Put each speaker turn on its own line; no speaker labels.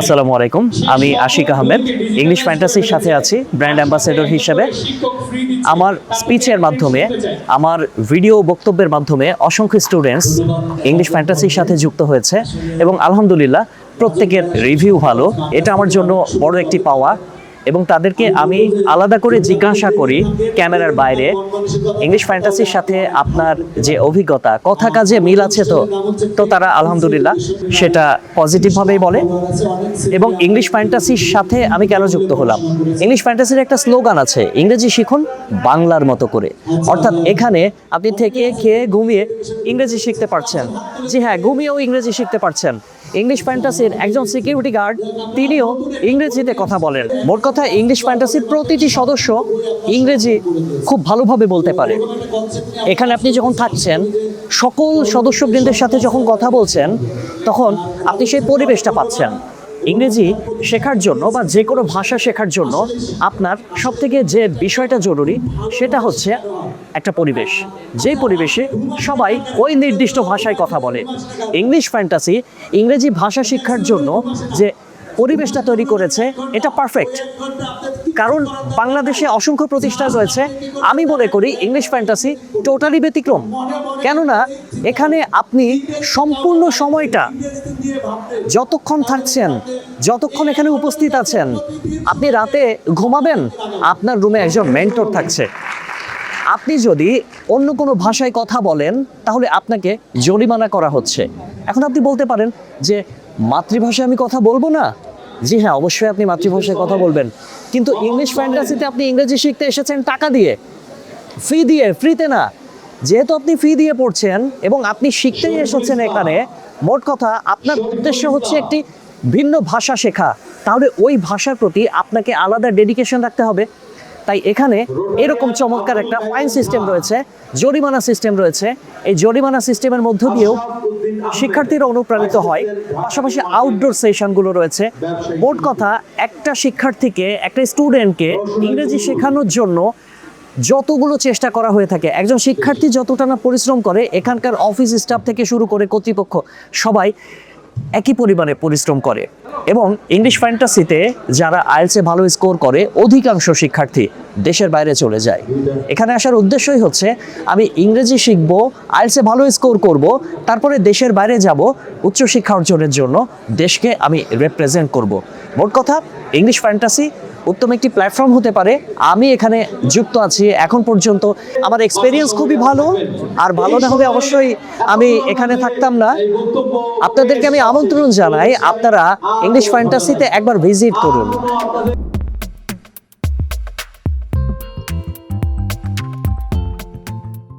আসসালামু আলাইকুম, আমি আশিক আহমেদ ইংলিশ ফ্যান্টাসির সাথে আছি ব্র্যান্ড অ্যাম্বাসেডর হিসেবে। আমার স্পিচের মাধ্যমে, আমার ভিডিও বক্তব্যের মাধ্যমে অসংখ্য স্টুডেন্টস ইংলিশ ফ্যান্টাসির সাথে যুক্ত হয়েছে এবং আলহামদুলিল্লাহ প্রত্যেকের রিভিউ ভালো। এটা আমার জন্য বড় একটি পাওয়া এবং তাদেরকে আমি আলাদা করে জিজ্ঞাসা করি ক্যামেরার বাইরে, ইংলিশ ফ্যান্টাসির সাথে আপনার যে অভিজ্ঞতা, কথা কাজে মিল আছে তো তারা আলহামদুলিল্লাহ সেটা পজিটিভভাবেই বলে। এবং ইংলিশ ফ্যান্টাসির সাথে আমি কেন যুক্ত হলাম, ইংলিশ ফ্যান্টাসির একটা স্লোগান আছে, ইংরেজি শিখুন বাংলার মতো করে। অর্থাৎ এখানে আপনি থেকে খেয়ে ঘুমিয়ে ইংরেজি শিখতে পারছেন। জি হ্যাঁ, ঘুমিয়েও ইংরেজি শিখতে পারছেন। ইংলিশ ফ্যান্টাসির একজন সিকিউরিটি গার্ড, তিনিও ইংরেজিতে কথা বলেন। মোট কথা, ইংলিশ ফ্যান্টাসির প্রতিটি সদস্য ইংরেজি খুব ভালোভাবে বলতে পারে। এখানে আপনি যখন থাকছেন, সকল সদস্যবৃন্দের সাথে যখন কথা বলছেন, তখন আপনি সেই পরিবেশটা পাচ্ছেন। ইংরেজি শেখার জন্য বা যে কোনো ভাষা শেখার জন্য আপনার সবথেকে যে বিষয়টা জরুরি সেটা হচ্ছে একটা পরিবেশ, যেই পরিবেশে সবাই ওই নির্দিষ্ট ভাষায় কথা বলে। ইংলিশ ফ্যান্টাসি ইংরেজি ভাষা শিক্ষার জন্য যে পরিবেশটা তৈরি করেছে এটা পারফেক্ট, কারণ বাংলাদেশে অসংখ্য প্রতিষ্ঠান রয়েছে। আমি মনে করি ইংলিশ ফ্যান্টাসি টোটালি ব্যতিক্রম, কেননা এখানে আপনি সম্পূর্ণ সময়টা যতক্ষণ থাকছেন, যতক্ষণ এখানে উপস্থিত আছেন, আপনি রাতে ঘুমাবেন, আপনার রুমে একজন মেন্টর থাকছে। আপনি যদি অন্য কোনো ভাষায় কথা বলেন তাহলে আপনাকে জরিমানা করা হচ্ছে। এখন আপনি বলতে পারেন যে মাতৃভাষায় আমি কথা বলবো না। জি হ্যাঁ, অবশ্যই আপনি মাতৃভাষায় কথা বলবেন, কিন্তু ইংলিশ ফ্যান্টাসিতে আপনি ইংরেজি শিখতে এসেছেন টাকা দিয়ে, ফি দিয়ে, ফ্রিতে না। যেহেতু আপনি ফি দিয়ে পড়ছেন এবং আপনি শিখতেই এসেছেন এখানে, মোট কথা আপনার উদ্দেশ্য হচ্ছে একটি ভিন্ন ভাষা শেখা, তাহলে ওই ভাষার প্রতি আপনাকে আলাদা ডেডিকেশন রাখতে হবে। তাই এখানে এরকম চমৎকার একটা ফাইন সিস্টেম রয়েছে, জরিমানা সিস্টেম রয়েছে। এই জরিমানা সিস্টেমের মধ্য দিয়েও শিক্ষার্থীরা অনুপ্রাণিত হয়। পাশাপাশি আউটডোর সেশনগুলো রয়েছে। মোট কথা, একটা শিক্ষার্থীকে, একটা স্টুডেন্টকে ইংরেজি শেখানোর জন্য যতগুলো চেষ্টা করা হয়ে থাকে, একজন শিক্ষার্থী যতটা না পরিশ্রম করে, এখানকার অফিস স্টাফ থেকে শুরু করে কর্তৃপক্ষ সবাই একই পরিমাণে পরিশ্রম করে। এবং ইংলিশ ফ্যান্টাসিতে যারা আইএলটিএসে ভালো স্কোর করে, অধিকাংশ শিক্ষার্থী দেশের বাইরে চলে যায়। এখানে আসার উদ্দেশ্যই হচ্ছে আমি ইংরেজি শিখবো, আইএলটিএসে ভালো স্কোর করব, তারপরে দেশের বাইরে যাব উচ্চশিক্ষা অর্জনের জন্য, দেশকে আমি রিপ্রেজেন্ট করব। মোট কথা, ইংলিশ ফ্যান্টাসি উত্তম একটি প্ল্যাটফর্ম হতে পারে। আমি এখানে যুক্ত আছি, এখন পর্যন্ত আমার এক্সপিরিয়েন্স খুবই ভালো। আর ভালো না হবে অবশ্যই আমি এখানে থাকতাম না। আপনাদেরকে আমি আমন্ত্রণ জানাই, আপনারা ইংলিশ ফ্যান্টাসিতে একবার ভিজিট করুন।